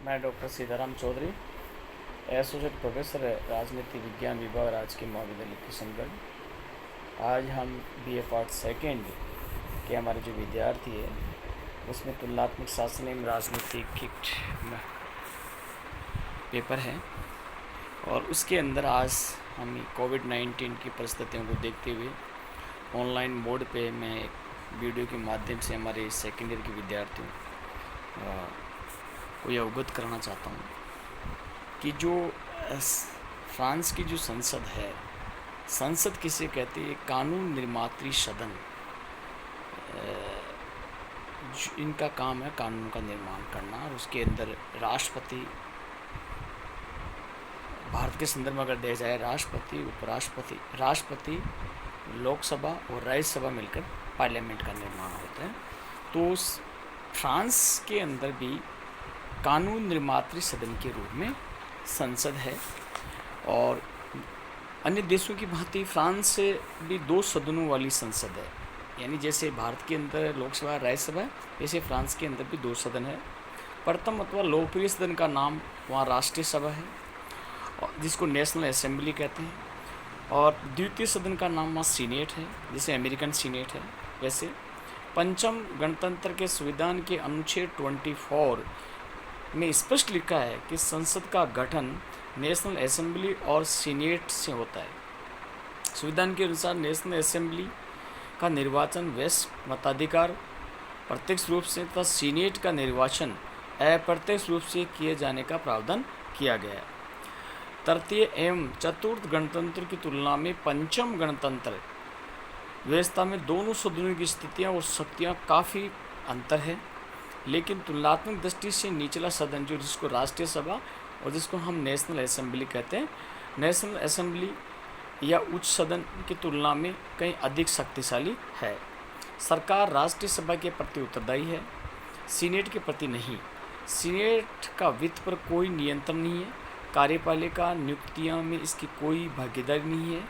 मैं doctor Sitaram Chaudhary, associate professor राजनीति विज्ञान विभाग राजकीय महाविद्यालय किशनगढ़। आज हम बीए पार्ट सेकेंड के हमारे जो विद्यार्थी है उसमें तुलनात्मक शासन एवं राजनीति की पेपर है और उसके अंदर आज हम कोविड-19 की परिस्थितियों को देखते हुए ऑनलाइन मोड पे मैं एक वीडियो के माध्यम से हमारे सेकेंड ईयर के विद्यार्थियों को यह अवगत कराना चाहता हूँ कि जो फ्रांस की जो संसद है, संसद किसे कहते हैं? कानून निर्मात्री सदन। इनका काम है कानून का निर्माण करना और उसके अंदर राष्ट्रपति, भारत के संदर्भ में अगर देखा जाए, राष्ट्रपति, उपराष्ट्रपति, राष्ट्रपति, लोकसभा और राज्यसभा मिलकर पार्लियामेंट का निर्माण होता है। तो फ्रांस के अंदर भी कानून निर्मात्री सदन के रूप में संसद है और अन्य देशों की भांति फ्रांस से भी 2 सदनों वाली संसद है। यानी जैसे भारत के अंदर लोकसभा राज्यसभा है, वैसे फ्रांस के अंदर भी 2 सदन है। प्रथम अथवा लोकप्रिय सदन का नाम वहाँ राष्ट्रीय सभा है जिसको नेशनल असेंबली कहते हैं, और द्वितीय सदन का नाम वहाँ सीनेट है जिसे अमेरिकन सीनेट है। वैसे पंचम गणतंत्र के संविधान के अनुच्छेद 24 में स्पष्ट लिखा है कि संसद का गठन नेशनल असेंबली और सीनेट से होता है। संविधान के अनुसार नेशनल असेंबली का निर्वाचन वैश्विक मताधिकार प्रत्यक्ष रूप से तथा सीनेट का निर्वाचन अप्रत्यक्ष रूप से किए जाने का प्रावधान किया गया है। तृतीय एवं चतुर्थ गणतंत्र की तुलना में पंचम गणतंत्र व्यवस्था में दोनों सदनों की स्थितियाँ और शक्तियाँ काफ़ी अंतर है, लेकिन तुलनात्मक दृष्टि से निचला सदन जो जिसको राष्ट्रीय सभा और जिसको हम नेशनल असेंबली कहते हैं, नेशनल असेंबली या उच्च सदन की तुलना में कहीं अधिक शक्तिशाली है। सरकार राष्ट्रीय सभा के प्रति उत्तरदायी है, सीनेट के प्रति नहीं। सीनेट का वित्त पर कोई नियंत्रण नहीं है, कार्यपालिका नियुक्तियां में इसकी कोई भागीदारी नहीं है,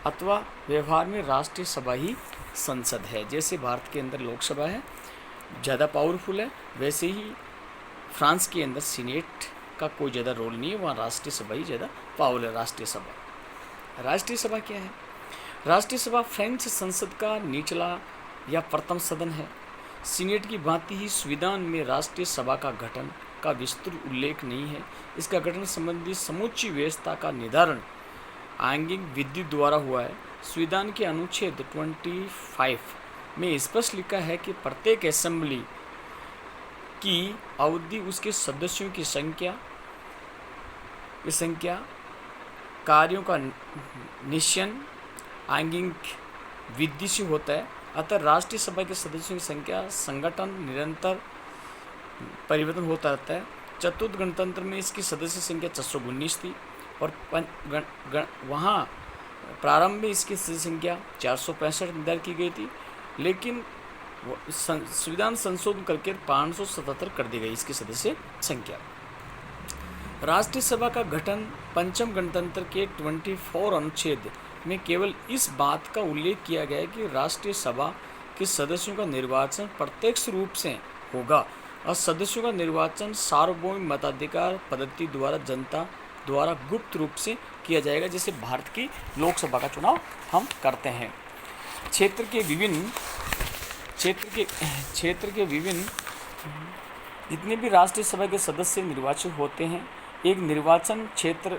अथवा व्यवहार में राष्ट्रीय सभा ही संसद है। जैसे भारत के अंदर लोकसभा है, ज़्यादा पावरफुल है, वैसे ही फ्रांस के अंदर सीनेट का कोई ज़्यादा रोल नहीं है, वहाँ राष्ट्रीय सभा ही ज़्यादा पावरफुल है। राष्ट्रीय सभा क्या है? राष्ट्रीय सभा फ्रेंच संसद का निचला या प्रथम सदन है। सीनेट की भांति ही संविधान में राष्ट्रीय सभा का गठन का विस्तृत उल्लेख नहीं है। इसका गठन संबंधी समूची व्यवस्था का निर्धारण आंगिक विधि द्वारा हुआ है। संविधान के अनुच्छेद 25 में स्पष्ट लिखा है कि प्रत्येक असेंबली की अवधि उसके सदस्यों की संख्या, कार्यों का निश्चयन आंगिक विधि से होता है। अतः राष्ट्रीय सभा के सदस्यों की संख्या संगठन निरंतर परिवर्तन होता रहता है। चतुर्थ गणतंत्र में इसकी सदस्य संख्या 419 थी और वहाँ प्रारंभ में इसकी सदस्य संख्या 465 निर्धारित की गई थी, लेकिन संविधान संशोधन करके 577 कर दी गई इसकी सदस्य संख्या। राष्ट्रीय सभा का गठन पंचम गणतंत्र के 24 अनुच्छेद में केवल इस बात का उल्लेख किया गया है कि राष्ट्रीय सभा के सदस्यों का निर्वाचन प्रत्यक्ष रूप से होगा और सदस्यों का निर्वाचन सार्वभौमिक मताधिकार पद्धति द्वारा जनता द्वारा गुप्त रूप से किया जाएगा, जैसे भारत की लोकसभा का चुनाव हम करते हैं। क्षेत्र के विभिन्न जितने भी राष्ट्रीय सभा के सदस्य निर्वाचित होते हैं, एक निर्वाचन क्षेत्र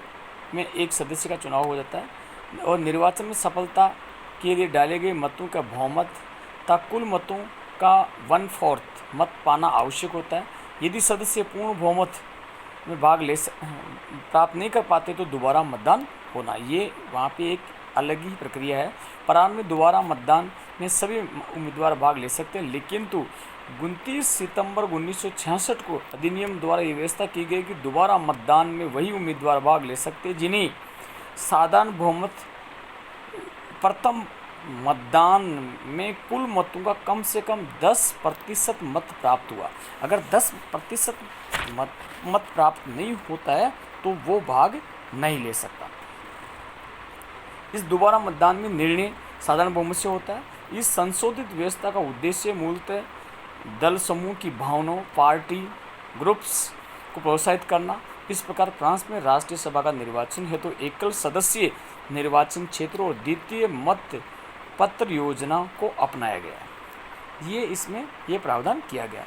में एक सदस्य का चुनाव हो जाता है और निर्वाचन में सफलता के लिए डाले गए मतों का बहुमत तथा कुल मतों का 1/4 मत पाना आवश्यक होता है। यदि सदस्य पूर्ण बहुमत में प्राप्त नहीं कर पाते तो दोबारा मतदान होना, ये वहाँ पे एक अलग ही प्रक्रिया है। प्रारंभ में दोबारा मतदान में सभी उम्मीदवार भाग ले सकते हैं, लेकिन 29 सितंबर 1966 को अधिनियम द्वारा ये व्यवस्था की गई कि दोबारा मतदान में वही उम्मीदवार भाग ले सकते हैं जिन्हें साधारण बहुमत प्रथम मतदान में कुल मतों का कम से कम 10% मत प्राप्त हुआ। अगर 10% मत प्राप्त नहीं होता है तो वो भाग नहीं ले सकता। इस दोबारा मतदान में निर्णय साधारण बहुमत से होता है। इस संशोधित व्यवस्था का उद्देश्य मूलतः दल समूह की भावनाओं, पार्टी ग्रुप्स को प्रोत्साहित करना। इस प्रकार फ्रांस में राष्ट्रीय सभा का निर्वाचन हेतु तो एकल सदस्यीय निर्वाचन क्षेत्र और द्वितीय मत पत्र योजना को अपनाया गया है। ये इसमें ये प्रावधान किया गया।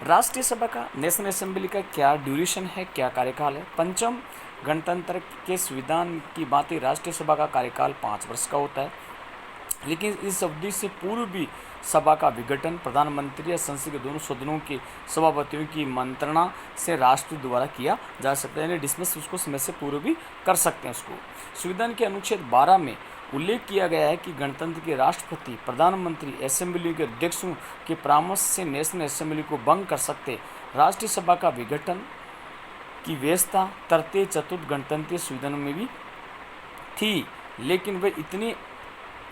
राष्ट्रीय सभा का, नेशनल असेंबली का क्या ड्यूरेशन है, क्या कार्यकाल है? पंचम गणतंत्र के संविधान की भांति राष्ट्रीय सभा का कार्यकाल 5 वर्ष का होता है, लेकिन इस अवधि से पूर्व भी सभा का विघटन प्रधानमंत्री या संसद के दोनों सदनों के सभापतियों की मंत्रणा से राष्ट्रपति द्वारा किया जा सकता है, यानी डिसमिस उसको समय से पूर्व भी कर सकते हैं उसको। संविधान के अनुच्छेद 12 में उल्लेख किया गया है कि गणतंत्र के राष्ट्रपति प्रधानमंत्री असेंबली के अध्यक्षों के परामर्श से नेशनल असेंबली को भंग कर सकते। राष्ट्रीय सभा का विघटन की व्यवस्था तृतीय चतुर्थ गणतंत्रीय संविधानों में भी थी, लेकिन वह इतनी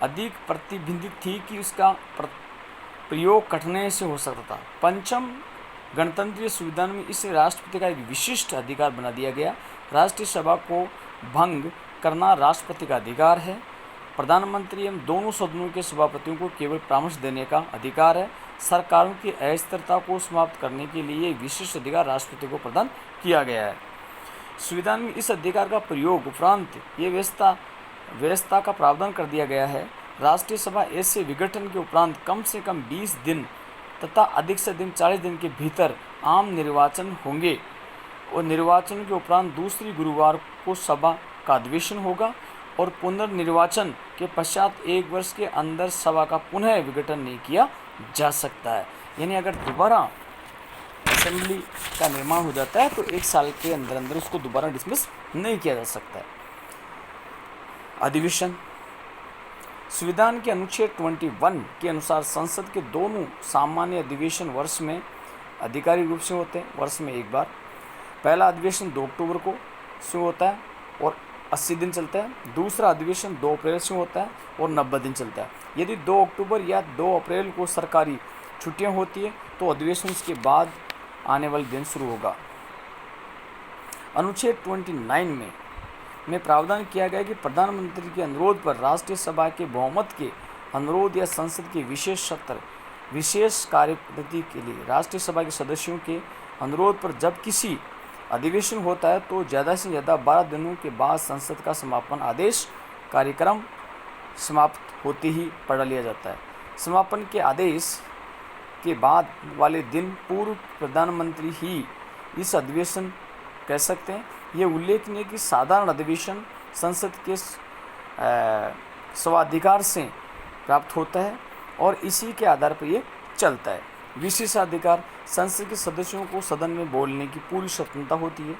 अधिक प्रतिबंधित थी कि उसका प्रयोग कठिनाई से हो सकता था। पंचम गणतंत्रीय संविधान में इसे राष्ट्रपति का एक विशिष्ट अधिकार बना दिया गया। राष्ट्रीय सभा को भंग करना राष्ट्रपति का अधिकार है। प्रधानमंत्री एवं दोनों सदनों के सभापतियों को केवल परामर्श देने का अधिकार है। सरकारों की अस्थिरता को समाप्त करने के लिए विशिष्ट अधिकार राष्ट्रपति को प्रदान किया गया है। संविधान में इस अधिकार का प्रयोग उपरांत ये व्यवस्था का प्रावधान कर दिया गया है। राष्ट्रीय सभा ऐसे विघटन के उपरांत कम से कम 20 दिन तथा अधिक से अधिक 40 दिन के भीतर आम निर्वाचन होंगे और निर्वाचन के उपरांत दूसरी गुरुवार को सभा का अधिवेशन होगा और पुनर्निर्वाचन के पश्चात 1 वर्ष के अंदर सभा का पुनः विघटन नहीं किया जा सकता है। यानी अगर दोबारा असेंबली का निर्माण हो जाता है तो 1 साल के अंदर अंदर उसको दोबारा डिसमिस नहीं किया जा सकता है। अधिवेशन संविधान के अनुच्छेद 21 के अनुसार संसद के दोनों सामान्य अधिवेशन वर्ष में आधिकारिक रूप से होते हैं, वर्ष में एक बार। पहला अधिवेशन 2 अक्टूबर को शुरू होता है और 80 दिन चलता है। दूसरा अधिवेशन 2 अप्रैल से होता है और 90 दिन चलता है। यदि 2 अक्टूबर या 2 अप्रैल को सरकारी छुट्टियां होती है तो अधिवेशन के बाद आने वाले दिन शुरू होगा। अनुच्छेद 29 में प्रावधान किया गया कि प्रधानमंत्री के अनुरोध पर राष्ट्रीय सभा के बहुमत के अनुरोध या संसद के विशेष सत्र विशेष कार्यपद्धति के लिए राष्ट्रीय सभा के सदस्यों के अनुरोध पर जब किसी अधिवेशन होता है तो ज़्यादा से ज़्यादा 12 दिनों के बाद संसद का समापन आदेश कार्यक्रम समाप्त होते ही पढ़ लिया जाता है। समापन के आदेश के बाद वाले दिन पूर्व प्रधानमंत्री ही इस अधिवेशन कह सकते हैं। ये उल्लेखनीय कि साधारण अधिवेशन संसद के स्वाधिकार से प्राप्त होता है और इसी के आधार पर ये चलता है। विशेषाधिकार संसद के सदस्यों को सदन में बोलने की पूरी स्वतंत्रता होती है।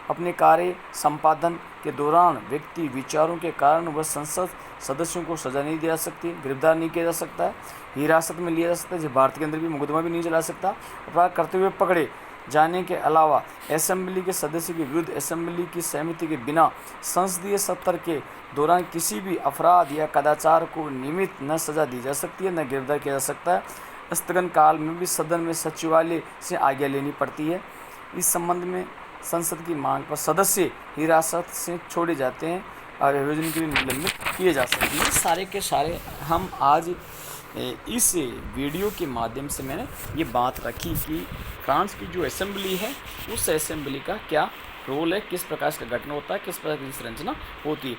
अपने कार्य संपादन के दौरान व्यक्ति विचारों के कारण वह संसद सदस्यों को सजा नहीं दिया सकती, गिरफ्तार नहीं किया जा सकता है, हिरासत में लिया जा सकता है, जो भारत के अंदर भी मुकदमा भी नहीं चला सकता। अपराध करते हुए पकड़े जाने के अलावा असेंबली के सदस्य के विरुद्ध असेंबली की सहमति के बिना संसदीय सत्र के दौरान किसी भी अपराध या कदाचार को निमित्त न सजा दी जा सकती है, न गिरफ्तार किया जा सकता है। स्थगन काल में भी सदन में सचिवालय से आज्ञा लेनी पड़ती है। इस संबंध में संसद की मांग पर सदस्य हिरासत से छोड़े जाते हैं और अभियोजन के लिए निलंबित किए जा सकते हैं। सारे के सारे हम आज इस वीडियो के माध्यम से मैंने ये बात रखी कि फ्रांस की जो असेंबली है उस असेंबली का क्या रोल है, किस प्रकार का गठन होता है, किस प्रकार की संरचना होती है।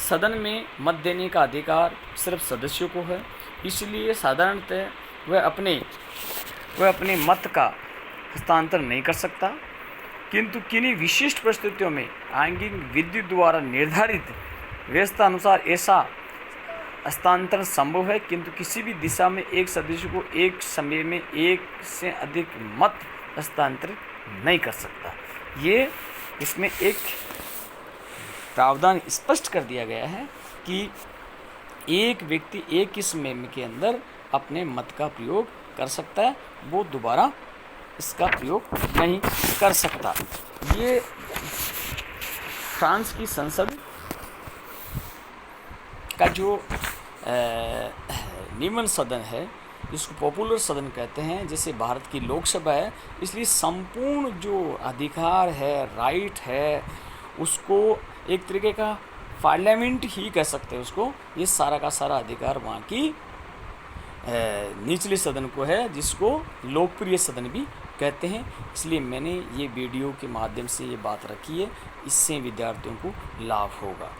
सदन में मत देने का अधिकार सिर्फ सदस्यों को है, इसलिए साधारणतः वह अपने मत का हस्तांतरण नहीं कर सकता, किंतु किन्हीं विशिष्ट परिस्थितियों में आंतरिक विधि द्वारा निर्धारित व्यवस्था अनुसार ऐसा हस्तांतरण संभव है, किंतु किसी भी दिशा में एक सदस्य को एक समय में एक से अधिक मत हस्तांतरित नहीं कर सकता। ये इसमें एक प्रावधान स्पष्ट कर दिया गया है कि एक व्यक्ति एक ही समय के अंदर अपने मत का प्रयोग कर सकता है, वो दोबारा इसका प्रयोग नहीं कर सकता। ये फ्रांस की संसद का जो निम्न सदन है, जिसको पॉपुलर सदन कहते हैं, जैसे भारत की लोकसभा है, इसलिए संपूर्ण जो अधिकार है, राइट है, उसको एक तरीके का पार्लियामेंट ही कह सकते हैं उसको। ये सारा का सारा अधिकार वहाँ की निचले सदन को है, जिसको लोकप्रिय सदन भी कहते हैं। इसलिए मैंने ये वीडियो के माध्यम से ये बात रखी है, इससे विद्यार्थियों को लाभ होगा।